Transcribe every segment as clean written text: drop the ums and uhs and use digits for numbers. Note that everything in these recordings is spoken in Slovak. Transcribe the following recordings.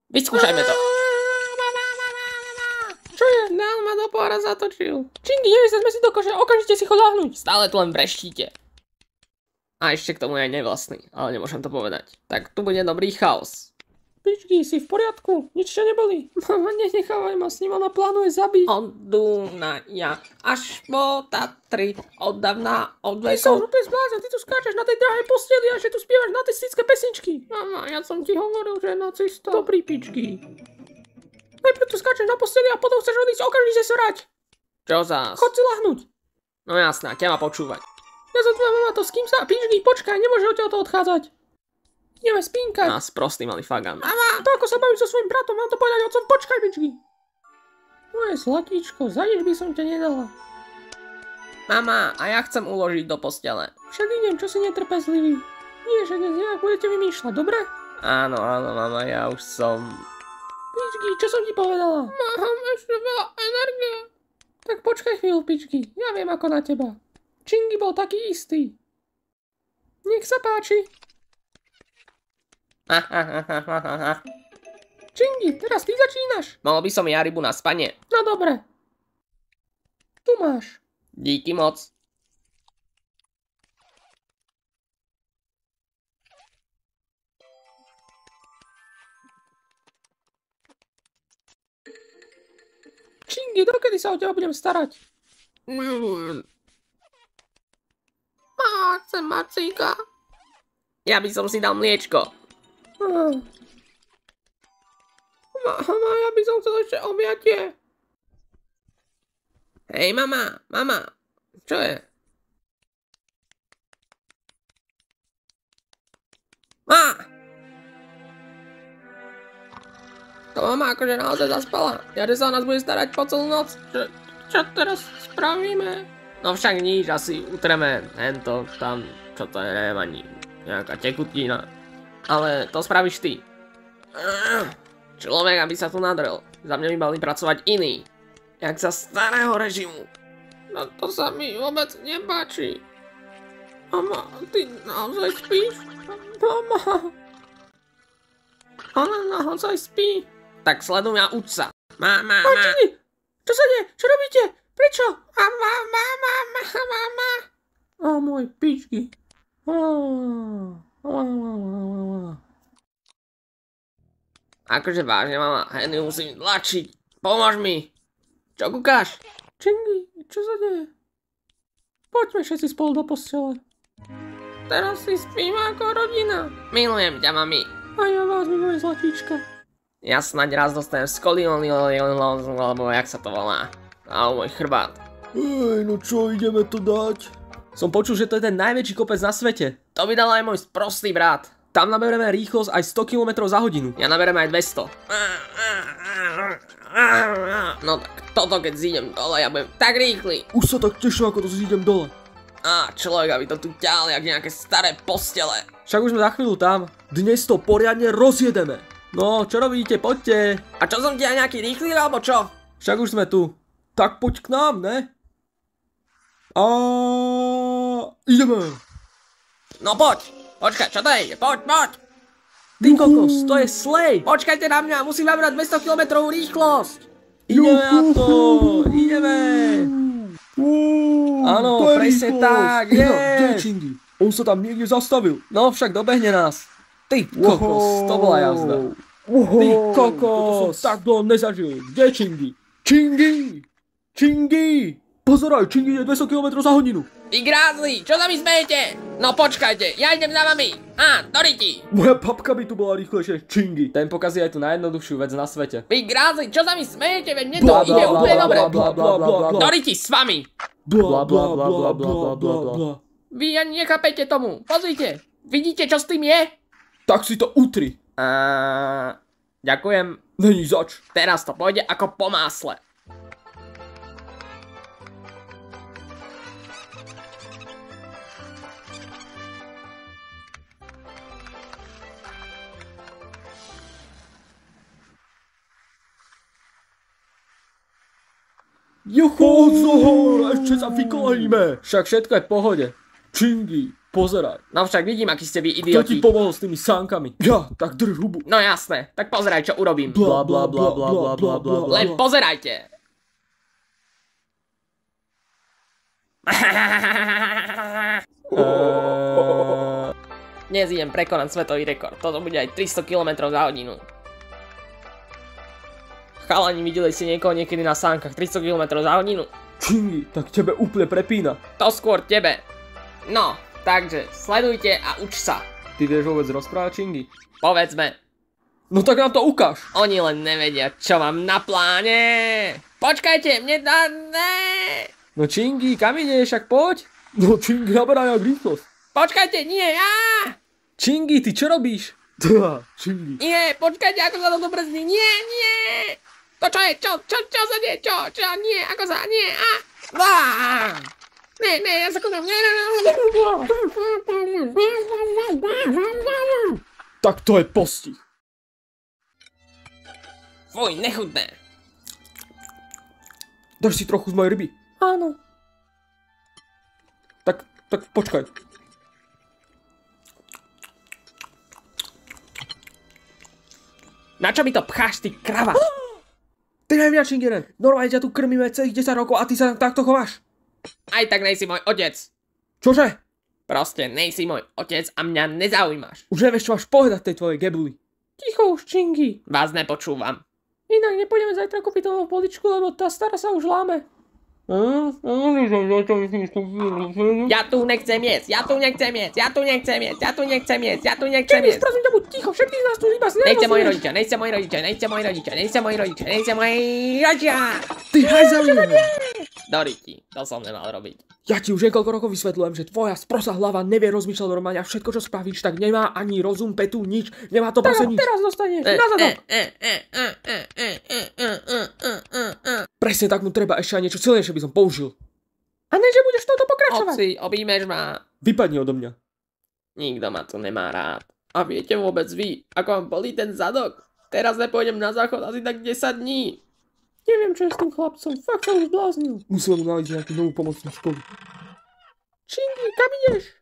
Vyskúšajme to. Čo je? Leon ma do pohára zatočil. Čingy, nevyzme si do koše, okamžite si ho láhnuť. Stále tu len breštíte. A ešte k tomu je aj nevlastný, ale nemôžem to povedať. Tak tu bude dobrý chaos. Pičky, si v poriadku? Nič ťa neboli? Mama, nenechávaj ma s ním, ona plánuje zabiť. Od Dunaja až po Tatry, od dávna, od vekov. Ty som úplne zblázon, ty tu skáčeš na tej drahej posteli a že tu spievaš nacistické pesničky. Mama, ja som ti hovoril, že je nacista. Dobrý pičky. Najprv tu skáčeš na posteli a potom chceš odísť okamžite srať. Čo zás? Chod si lahnúť. No jasná, ťa má počúvať. Ja som tvoja mama, to s kým sa... Pičky, počkaj, nemôže od to odchádzať. Ideme spínkať. A sprostý malý fagan. Mama, to ako sa bavím so svojím bratom, mám to povedať otcom, počkaj, pičky. Moje zlatíčko, za nič by som ťa nedala. Mama, a ja chcem uložiť do postele. Však idem, čo si netrpezlivý. Nie, že dnes nejak budete vymýšľať, dobre? Áno, mama, ja už som... Pičky, čo som ti povedala? Mám ešte veľa energie. Tak počkaj chvíľu, pičky, ja viem ako na teba. Čingy bol taký istý. Nech sa páči. Čingy, teraz ty začínaš. Mohol by som ja rybu na spanie. No dobre. Tu máš. Díky moc. Čingy, dokedy sa o teba budem starať? Chcem macíka. Ja by som si dal mliečko. Mama, ja by som chcel ešte objatie. Hej, mama. Čo je? To mama akože naozaj zaspala. Ja, že sa o nás bude starať po celú noc. Čo teraz spravíme? No však nič, asi utreme hento, tam, čo to je, neviem ani nejaká tekutina. Ale to spravíš ty. Človek, aby sa tu nadrel. Za mňa by mali pracovať iní. Jak za starého režimu. No to sa mi vôbec nepáči. Mama, ty naozaj spíš? Mama. Ona naozaj spí. Tak sleduj a uč sa. Mama. Čo sa deje? Čo robíte? Prečo? Mama. Ó, môj pičky. Akože vážne, mama, Henry musím tlačiť. Pomôž mi. Čo kúkáš? Čingy, čo sa deje? Poďme všetci spolu do postele. Teraz si spíme ako rodina. Milujem ťa, mami. A ja vás, moje zlatíčka. Ja snáď raz dostanem alebo jak sa to volá. A môj chrbát. Hej, no čo, ideme to dať? Som počul, že to je ten najväčší kopec na svete. To by dal aj môj sprostý brat. Tam nabereme rýchlosť aj 100 km za hodinu. Ja nabereme aj 200. No tak toto keď zídem dole, ja budem tak rýchly. Už sa tak teším, ako to zídem dole. Človek, aby to tu ťahal jak nejaké staré postele. Však už sme za chvíľu tam. Dnes to poriadne rozjedeme. No, čo robíte? Poďte. A čo som ti aj nejaký rýchly, alebo čo? Však už sme tu. Tak poď k nám, ne? A ideme. No poď. Počkaj, čo to je? Poď. Ty kokos, to je slej. Počkajte na mňa, musím nabrať 200 km rýchlosť. Ideme na to, ideme. Áno, presne tak, je. Čingy, on sa tam niekde zastavil. No však dobehne nás. Ty kokos, to bola jazda. Ty kokos, to som tak dlho nezažil. Kde je Čingy? Čingy. Pozeraj, Čingy ide 200 km za hodinu. Vy grázli, čo sa mi smejete? No počkajte, ja idem za vami. Do riti. Moja papka by tu bola rýchlejšie, Čingy. Ten pokazí aj tú najjednoduchšiu vec na svete. Vy grázli, čo sa mi smejete, veď mne to ide úplne dobre. Do riti s vami. Vy ani nechápete tomu, pozrite. Vidíte, čo s tým je? Tak si to utri. Ďakujem. Není zač. Teraz to pôjde ako po másle. Juhu, zohor, ešte sa vykolejíme. Však všetko je v pohode. Čingy, pozeraj. No však vidím, aký ste vy Kto ti idioti. pomohol s tými sánkami? Ja, tak drž hubu. No jasné, tak pozeraj, čo urobím. Bla bla bla bla bla bla bla bla. Len pozerajte. Dnes idem prekonať svetový rekord. Toto bude aj 300 km za hodinu. Chalani, videli ste niekoho niekedy na sánkach 300 km za hodinu? Chingy, tak tebe úplne prepína. To skôr tebe. No, takže sledujte a uč sa. Ty vieš vôbec rozprávať, Chingy? Povedzme, No tak nám to ukáž. oni len nevedia, čo mám na pláne. Počkajte, mne dá... No Chingy, kam ideš, však poď. No Chingy, naberaj rýchlosť. Počkajte, nie, Chingy, ty čo robíš? Chingy. Nie, počkajte, ako sa to brzdí, nie. To čo je, čo sa deje, čo, nie, ako sa, nie, Ne, ja sa kúkam, Tak to je postih. Fuj, nechutné. Dáš si trochu z mojej ryby? Áno. Tak počkaj. Na čo mi to pcháš, ty krava? Ty nevia, Chingeren, normálne ťa tu krmíme celých 10 rokov a ty sa takto chováš. Aj tak nejsi môj otec. Čože? Proste nejsi môj otec a mňa nezaujímaš. Už nevieš, čo máš povedať tej tvojej gebuli. Ticho už, Chingy. Vás nepočúvam. Inak nepôjdeme zajtra kúpiť novú poličku, lebo tá stará sa už láme. Ja tu nechcem jesť. Prosím ťa, buď ticho, všetci z nás tu iba Nejste moji rodičia. Ty hajzalina. Doriti, to som nemal robiť. Ja ti už niekoľko rokov vysvetľujem, že tvoja sprosá hlava nevie rozmýšľať normálne a všetko, čo spravíš, tak nemá ani rozum, petu, nič. Nemá to proste nič. Teraz dostaneš. Na zadok. Presne tak mu treba, ešte aj niečo silnejšie by som použil. A ne, že budeš toto pokračovať. Oci, objímeš ma. Vypadni odo mňa. Nikto ma tu nemá rád. A viete vôbec vy, ako vám bolí ten zadok? Teraz nepôjdem na záchod asi tak 10 dní. Neviem, čo je s tým chlapcom. Fakt sa už bláznil. Musím mu nájsť nejakú novú pomocnú školu. Chingy, kam ideš?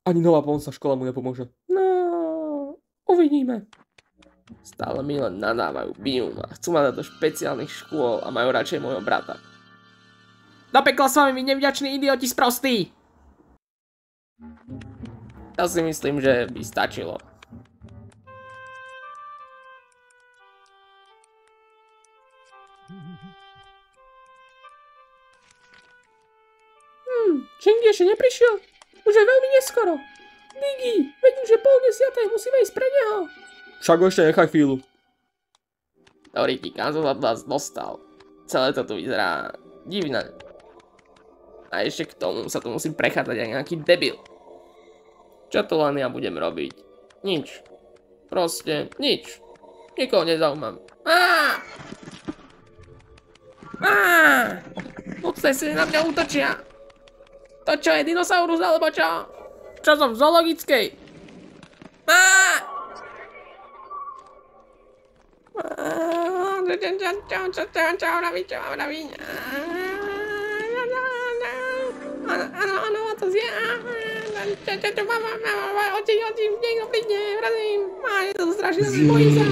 Ani nová pomocná škola mu nepomôže. No, uvidíme. Stále mi len nadávajú, bijú ma. Chcú ma dať do špeciálnych škôl a majú radšej môjho brata. Do pekla s vami, vy nevďační idioti sprostí! To si myslím, že by stačilo. Chingy ešte neprišiel? Už je veľmi neskoro. Diggy, veď už je 9:30, musíme ísť pre neho. Však ho ešte nechaj chvíľu. Doriti, kam som sa vás dostal? Celé to tu vyzerá divné. A ešte k tomu sa tu musím prechádzať aj nejaký debil. Čo to len ja budem robiť? Nič. Proste nič. Nikoho nezaujímam. Úcne si na mňa útočia. To čo je, dinosaurus alebo čo? Čo som v zoologickej? Čo vraví? Áno, to zje. Oči, niekto príde, vrazím. Je to strašné, bojím sa.